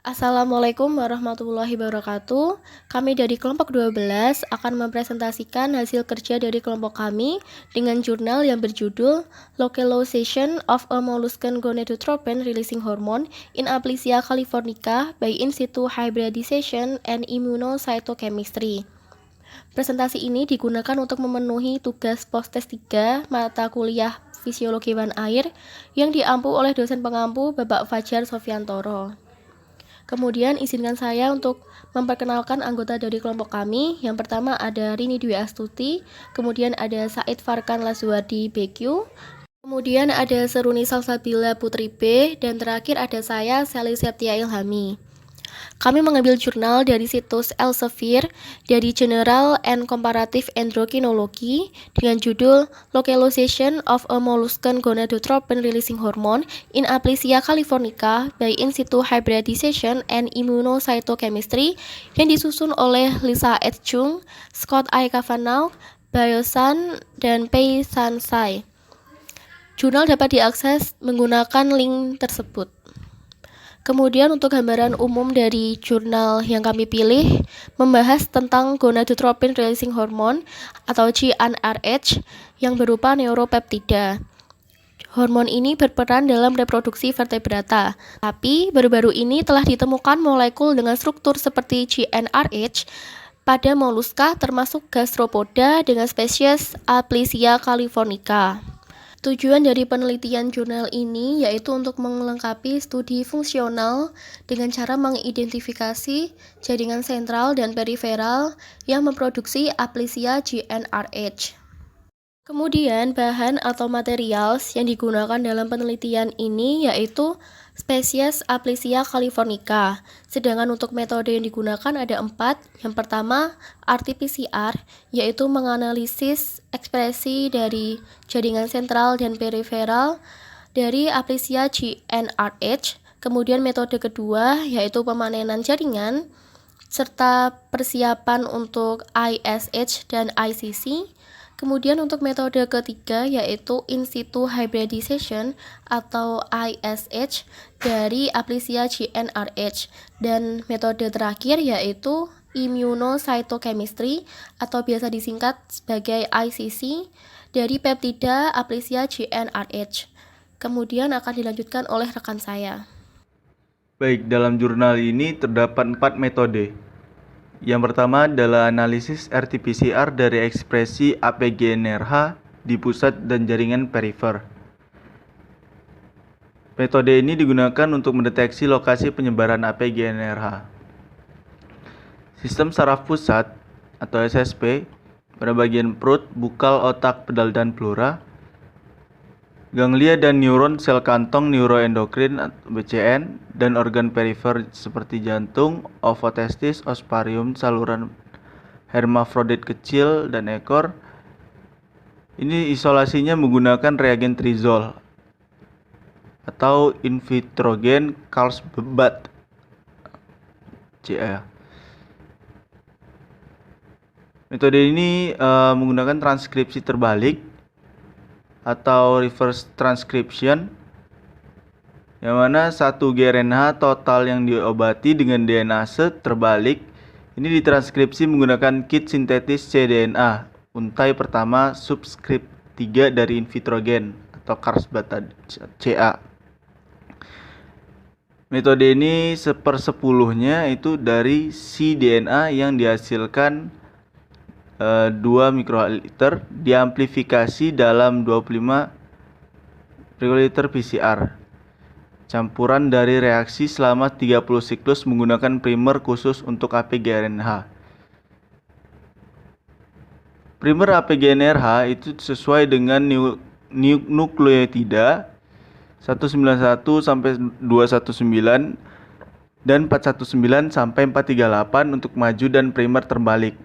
Assalamualaikum warahmatullahi wabarakatuh. Kami dari kelompok 12 akan mempresentasikan hasil kerja dari kelompok kami dengan jurnal yang berjudul Localization of a Molluscan Gonadotropin Releasing Hormone in Aplysia californica by In situ Hybridization and Immunocytochemistry. Presentasi ini digunakan untuk memenuhi tugas postes 3 mata kuliah Fisiologi Hewan Air yang diampu oleh dosen pengampu Bapak Fajar Sofiantoro. Kemudian izinkan saya untuk memperkenalkan anggota dari kelompok kami. Yang pertama ada Rini Dwi Astuti, kemudian ada Said Farkan Lazuardi BQ, kemudian ada Seruni Salsabila Putri B, dan terakhir ada saya Sally Septia Ilhami. Kami mengambil jurnal dari situs Elsevier dari General and Comparative Endocrinology dengan judul Localization of a Molluscan Gonadotropin Releasing Hormone in Aplysia californica by In situ Hybridization and Immunocytochemistry yang disusun oleh Lisa H. Chung, Scott I. Cavanaugh, Bayosan, dan Pei San Sai. Jurnal dapat diakses menggunakan link tersebut. Kemudian untuk gambaran umum dari jurnal yang kami pilih membahas tentang gonadotropin releasing hormone atau GnRH yang berupa neuropeptida. Hormon ini berperan dalam reproduksi vertebrata, tapi baru-baru ini telah ditemukan molekul dengan struktur seperti GnRH pada moluska termasuk gastropoda dengan spesies Aplysia californica. Tujuan dari penelitian jurnal ini yaitu untuk melengkapi studi fungsional dengan cara mengidentifikasi jaringan sentral dan periferal yang memproduksi Aplysia GnRH. Kemudian bahan atau material yang digunakan dalam penelitian ini yaitu spesies Aplysia californica. Sedangkan untuk metode yang digunakan ada 4. Yang pertama, RT-PCR, yaitu menganalisis ekspresi dari jaringan sentral dan periferal dari Aplysia GnRH. Kemudian metode kedua yaitu pemanenan jaringan serta persiapan untuk ISH dan ICC. Kemudian untuk metode ketiga yaitu In situ Hybridization atau ISH dari Aplysia GnRH. Dan metode terakhir yaitu Immunocytochemistry atau biasa disingkat sebagai ICC dari peptida Aplysia GnRH. Kemudian akan dilanjutkan oleh rekan saya. Baik, dalam jurnal ini terdapat 4 metode. Yang pertama adalah analisis RT-PCR dari ekspresi APGNRH di pusat dan jaringan perifer. Metode ini digunakan untuk mendeteksi lokasi penyebaran APGNRH. Sistem saraf pusat atau SSP pada bagian perut, bukal, otak, pedal, dan pleura. Ganglia dan neuron sel kantong neuroendokrin BCN dan organ perifer seperti jantung, ovotestis, osparium, saluran hermafrodit kecil dan ekor. Ini isolasinya menggunakan reagen trizol atau in vitrogen Carlsbad CA. Metode ini menggunakan transkripsi terbalik atau reverse transcription, yang mana 1 gRNA total yang diobati dengan DNase terbalik ini ditranskripsi menggunakan kit sintetis cDNA untai pertama subskrip 3 dari in vitrogen atau Carlsbad CA. Metode ini 1/10-nya itu dari cDNA yang dihasilkan 2 mikroliter diamplifikasi dalam 25 mikroliter PCR. Campuran dari reaksi selama 30 siklus menggunakan primer khusus untuk APGNRH. Primer APGNRH itu sesuai dengan nukleotida 191 sampai 219 dan 419 sampai 438 untuk maju dan primer terbalik.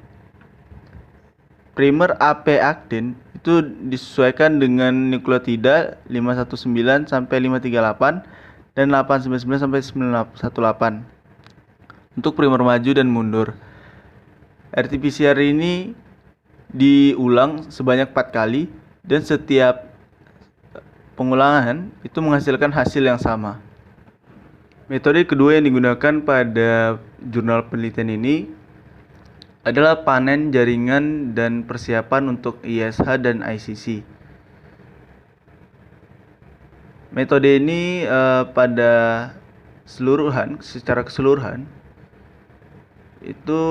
Primer AP-aktin itu disesuaikan dengan nukleotida 519 sampai 538 dan 899 sampai 918 untuk primer maju dan mundur. RT-PCR ini diulang sebanyak 4 kali dan setiap pengulangan itu menghasilkan hasil yang sama. Metode kedua yang digunakan pada jurnal penelitian ini adalah panen jaringan dan persiapan untuk ISH dan ICC. Metode ini secara keseluruhan itu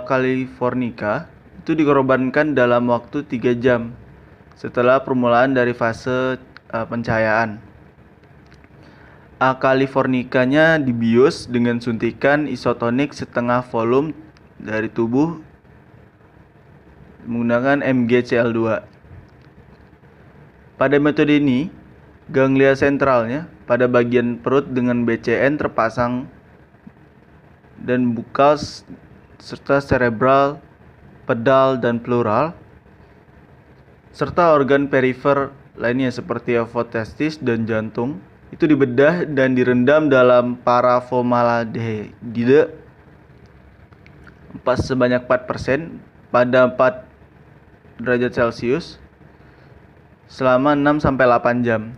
Californica itu dikorbankan dalam waktu 3 jam setelah permulaan dari fase pencahayaan. Californicanya dibius dengan suntikan isotonik setengah volume dari tubuh menggunakan MgCl2. Pada metode ini, ganglia sentralnya pada bagian perut dengan BCN terpasang dan bukal serta cerebral, pedal, dan pleural, serta organ perifer lainnya seperti ovotestis dan jantung itu dibedah dan direndam dalam paraformaldehyde sebanyak 4% pada 4 derajat Celcius selama 6-8 jam,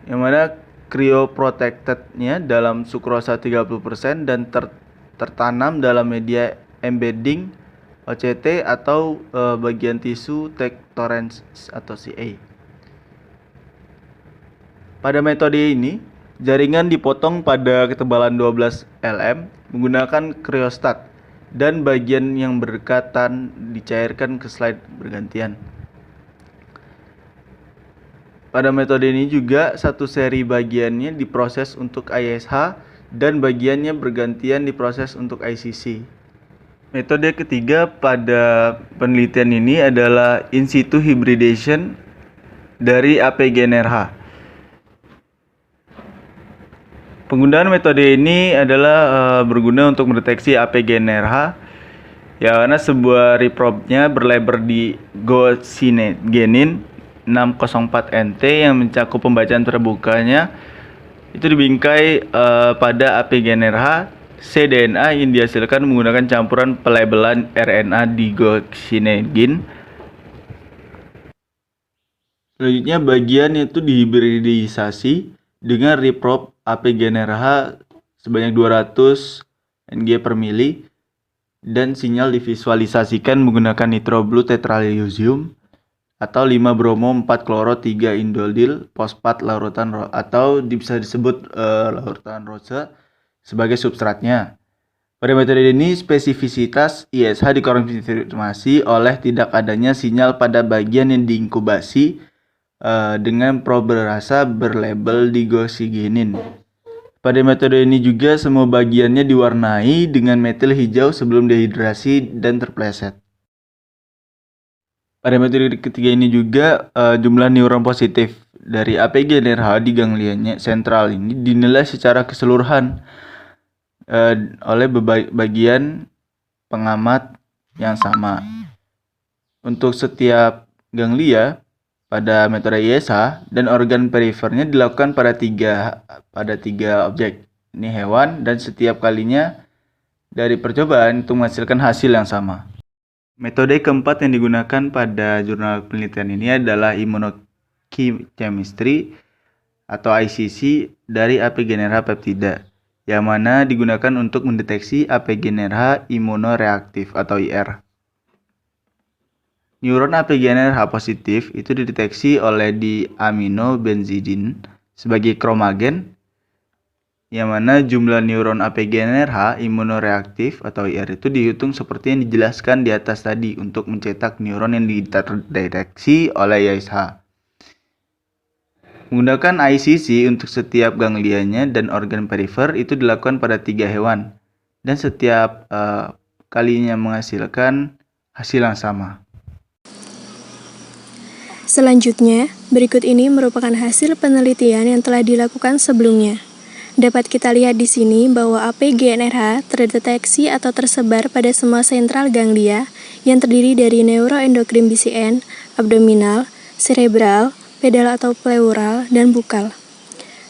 yang mana cryoprotectednya dalam sukrosa 30% dan tertanam dalam media embedding OCT atau bagian tisu tektorens atau CA. Pada metode ini, jaringan dipotong pada ketebalan 12 lm menggunakan cryostat dan bagian yang berdekatan dicairkan ke slide bergantian. Pada metode ini juga satu seri bagiannya diproses untuk ISH dan bagiannya bergantian diproses untuk ICC. Metode ketiga pada penelitian ini adalah in situ hybridization dari APGNRH. Penggunaan metode ini adalah berguna untuk mendeteksi APGNRH ya, karena sebuah reprobnya berlabel di gosinegenin 604NT yang mencakup pembacaan terbukanya itu dibingkai pada APGNRH cDNA yang dihasilkan menggunakan campuran pelabelan RNA digoxinegin. Selanjutnya bagian itu dihibridisasi dengan reprob APGNRH sebanyak 200 Ng per mili dan sinyal divisualisasikan menggunakan nitroblue tetraleusium atau 5-bromo 4-kloro 3-indolil fosfat larutan atau bisa disebut larutan rose sebagai substratnya. Pada metode ini spesifisitas ISH dikonfirmasi oleh tidak adanya sinyal pada bagian yang diinkubasi dengan probe rasa berlabel digoxiginin. Pada metode ini juga semua bagiannya diwarnai dengan metil hijau sebelum dehidrasi dan terpleset. Pada metode ketiga ini juga jumlah neuron positif dari APGNRH di ganglianya sentral ini dinilai secara keseluruhan oleh bagian pengamat yang sama. Untuk setiap ganglia pada metode ISH dan organ perifernya dilakukan pada tiga objek. Ini hewan dan setiap kalinya dari percobaan untuk menghasilkan hasil yang sama. Metode keempat yang digunakan pada jurnal penelitian ini adalah immunochemistry atau ICC dari APGNRH peptida, yang mana digunakan untuk mendeteksi APGNRH imunoreaktif atau IR. Neuron APGNRH positif itu dideteksi oleh diaminobenzidin sebagai kromagen, yang mana jumlah neuron APGNRH imunoreaktif atau IR itu dihitung seperti yang dijelaskan di atas tadi untuk mencetak neuron yang dideteksi oleh ISH. Menggunakan ICC untuk setiap ganglianya dan organ perifer itu dilakukan pada 3 hewan dan setiap kalinya menghasilkan hasil yang sama. Selanjutnya, berikut ini merupakan hasil penelitian yang telah dilakukan sebelumnya. Dapat kita lihat di sini bahwa APGNRH terdeteksi atau tersebar pada semua sentral ganglia yang terdiri dari neuroendokrin BCN, abdominal, cerebral, pedal atau pleural, dan bukal.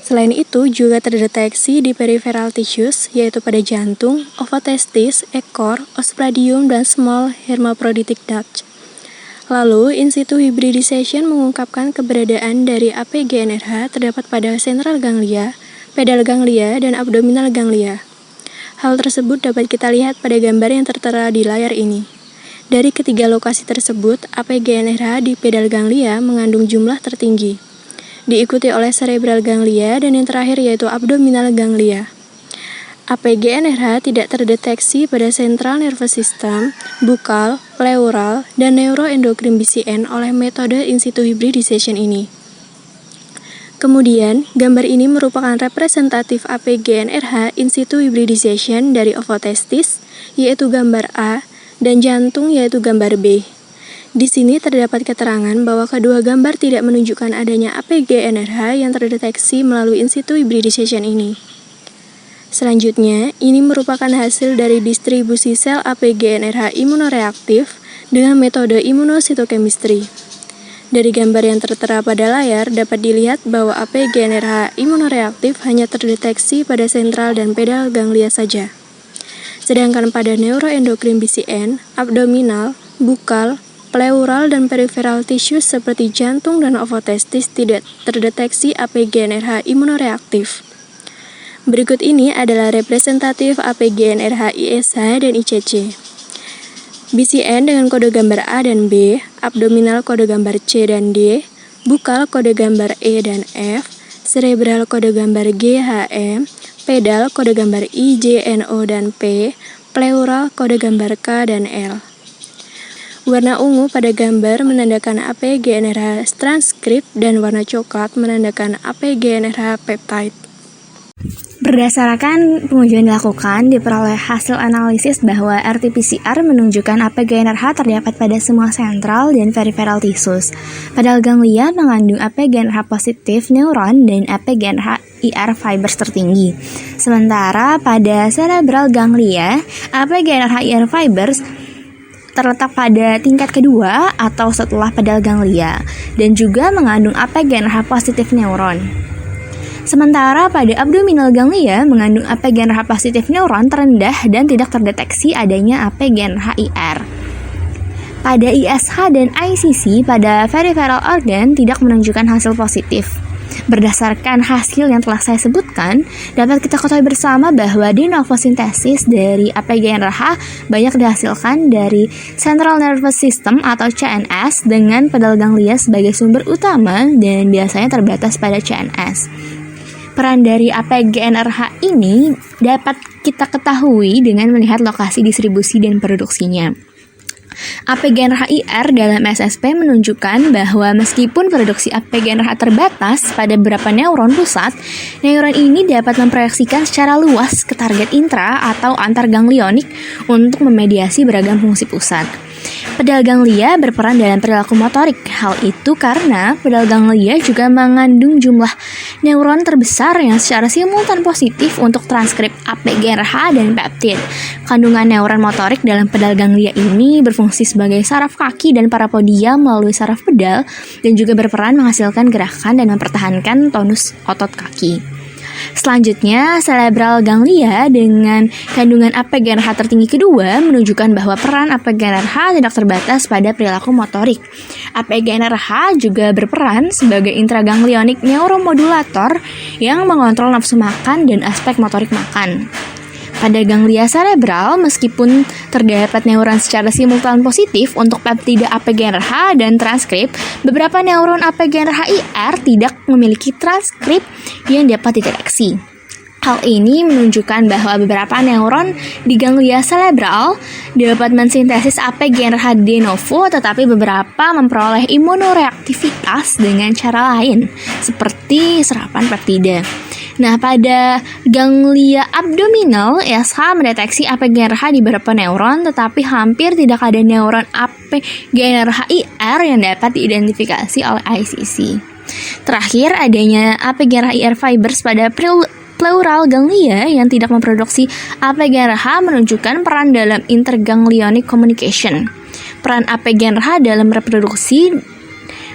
Selain itu, juga terdeteksi di peripheral tissues, yaitu pada jantung, ovotestis, ekor, osphradium, dan small hermaphroditic duct. Lalu, in situ hybridization mengungkapkan keberadaan dari APGNRH terdapat pada sentral ganglia, pedal ganglia, dan abdominal ganglia. Hal tersebut dapat kita lihat pada gambar yang tertera di layar ini. Dari ketiga lokasi tersebut, APGNRH di pedal ganglia mengandung jumlah tertinggi, diikuti oleh cerebral ganglia, dan yang terakhir yaitu abdominal ganglia. APGNRH tidak terdeteksi pada central nervous system, bukal, pleural, dan neuroendocrine BCN oleh metode in situ hybridization ini. Kemudian, gambar ini merupakan representatif APGNRH in situ hybridization dari ovotestis, yaitu gambar A, dan jantung yaitu gambar B. Di sini terdapat keterangan bahwa kedua gambar tidak menunjukkan adanya APGNRH yang terdeteksi melalui in situ hybridization ini. Selanjutnya, ini merupakan hasil dari distribusi sel APGNRH imunoreaktif dengan metode immunocytochemistry. Dari gambar yang tertera pada layar, dapat dilihat bahwa APGNRH imunoreaktif hanya terdeteksi pada sentral dan pedal ganglia saja. Sedangkan pada neuroendocrine BCN, abdominal, bukal, pleural, dan peripheral tissues seperti jantung dan ovotestis tidak terdeteksi APGNRH imunoreaktif. Berikut ini adalah representatif APGNRH ISH dan ICC. BCN dengan kode gambar A dan B, abdominal kode gambar C dan D, bukal kode gambar E dan F, cerebral kode gambar G, H, M, pedal kode gambar I, J, N, O, dan P, pleural kode gambar K dan L. Warna ungu pada gambar menandakan APGNRH transkrip dan warna coklat menandakan APGNRH peptide. Berdasarkan pengujian dilakukan, diperoleh hasil analisis bahwa RT-PCR menunjukkan APGNRH terdapat pada semua sentral dan peripheral tissues. Pedal ganglia mengandung APGNRH positif neuron dan APGNRH IR fibers tertinggi. Sementara pada cerebral ganglia, APGNRH IR fibers terletak pada tingkat kedua atau setelah pedal ganglia dan juga mengandung APGNRH positif neuron. Sementara pada abdominal ganglia mengandung APGNRH positif neuron terendah dan tidak terdeteksi adanya APGNRH IR. Pada ISH dan ICC pada peripheral organ tidak menunjukkan hasil positif. Berdasarkan hasil yang telah saya sebutkan, dapat kita ketahui bersama bahwa de novo sintesis dari APGNRH banyak dihasilkan dari Central Nervous System atau CNS dengan pedal ganglia sebagai sumber utama dan biasanya terbatas pada CNS. Peran dari APGNRH ini dapat kita ketahui dengan melihat lokasi distribusi dan produksinya. APGNRH IR dalam SSP menunjukkan bahwa meskipun produksi APGNRH terbatas pada beberapa neuron pusat, neuron ini dapat memproyeksikan secara luas ke target intra atau antarganglionik untuk memediasi beragam fungsi pusat. Pedal ganglia berperan dalam perilaku motorik. Hal itu karena pedal ganglia juga mengandung jumlah neuron terbesar yang secara simultan positif untuk transkrip APGNRH dan peptid. Kandungan neuron motorik dalam pedal ganglia ini berfungsi sebagai saraf kaki dan parapodia melalui saraf pedal dan juga berperan menghasilkan gerakan dan mempertahankan tonus otot kaki. Selanjutnya, cerebral ganglia dengan kandungan APGNRH tertinggi kedua menunjukkan bahwa peran APGNRH tidak terbatas pada perilaku motorik. APGNRH juga berperan sebagai intraganglionik neuromodulator yang mengontrol nafsu makan dan aspek motorik makan. Pada ganglia cerebral, meskipun terdapat neuron secara simultan positif untuk peptida APGNRH dan transkrip, beberapa neuron APGNRH IR tidak memiliki transkrip yang dapat dideteksi. Hal ini menunjukkan bahwa beberapa neuron di ganglia cerebral dapat mensintesis APGNRH de novo, tetapi beberapa memperoleh imunoreaktivitas dengan cara lain, seperti serapan peptida. Nah, pada ganglia abdominal, ISH mendeteksi APGNRH di beberapa neuron, tetapi hampir tidak ada neuron APGNRH IR yang dapat diidentifikasi oleh ICC. Terakhir, adanya APGNRH IR fibers pada pleural ganglia yang tidak memproduksi APGNRH menunjukkan peran dalam interganglionic communication. Peran APGNRH dalam reproduksi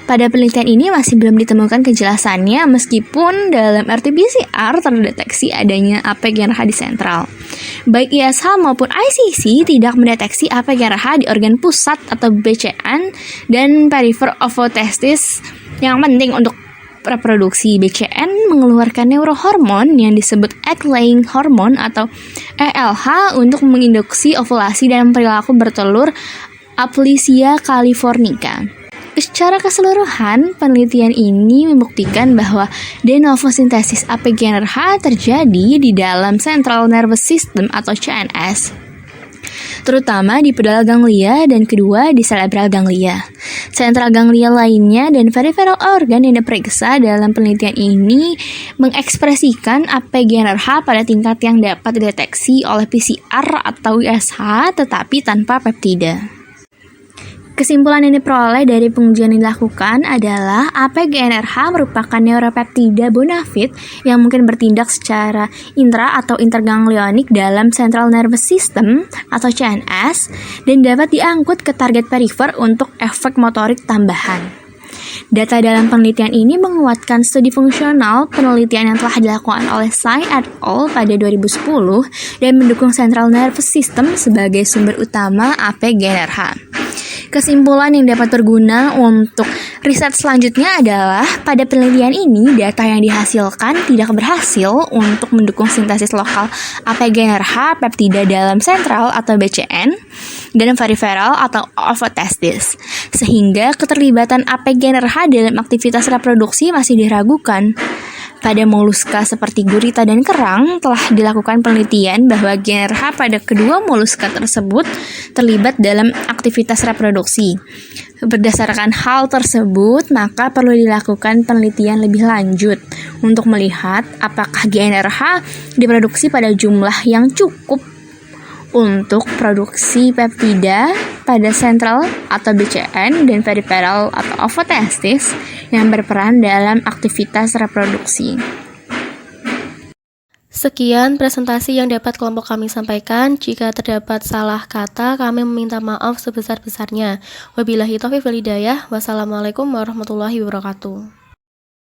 pada penelitian ini masih belum ditemukan kejelasannya meskipun dalam RT-PCR terdeteksi adanya APGNRH di sentral. Baik ISH maupun ICC tidak mendeteksi APGNRH di organ pusat atau BCN dan perifer ovotestis yang penting untuk reproduksi. BCN mengeluarkan neurohormon yang disebut egg-laying hormone atau ELH untuk menginduksi ovulasi dan perilaku bertelur Aplysia californica. Secara keseluruhan, penelitian ini membuktikan bahwa de novo sintesis APGNRH terjadi di dalam Central Nervous System atau CNS, terutama di pedal ganglia dan kedua di cerebral ganglia. Central ganglia lainnya dan peripheral organ yang diperiksa dalam penelitian ini mengekspresikan APGNRH pada tingkat yang dapat dideteksi oleh PCR atau ISH tetapi tanpa peptida. Kesimpulan yang diperoleh dari pengujian yang dilakukan adalah APGNRH merupakan neuropeptida bona fide yang mungkin bertindak secara intra atau interganglionik dalam Central Nervous System atau CNS dan dapat diangkut ke target perifer untuk efek motorik tambahan. Data dalam penelitian ini menguatkan studi fungsional penelitian yang telah dilakukan oleh Tsai et al. Pada 2010 dan mendukung Central Nervous System sebagai sumber utama APGNRH. Kesimpulan yang dapat berguna untuk riset selanjutnya adalah pada penelitian ini data yang dihasilkan tidak berhasil untuk mendukung sintesis lokal APGNRH peptida dalam sentral atau BCN dan periferal atau ovotestis, sehingga keterlibatan APGNRH dalam aktivitas reproduksi masih diragukan. Pada moluska seperti gurita dan kerang, telah dilakukan penelitian bahwa GNRH pada kedua moluska tersebut terlibat dalam aktivitas reproduksi. Berdasarkan hal tersebut, maka perlu dilakukan penelitian lebih lanjut untuk melihat apakah GNRH diproduksi pada jumlah yang cukup untuk produksi peptida pada sentral atau BCN dan periferal atau ovotestis yang berperan dalam aktivitas reproduksi. Sekian presentasi yang dapat kelompok kami sampaikan. Jika terdapat salah kata, kami meminta maaf sebesar-besarnya. Wabillahi taufiq wal hidayah. Wassalamualaikum warahmatullahi wabarakatuh.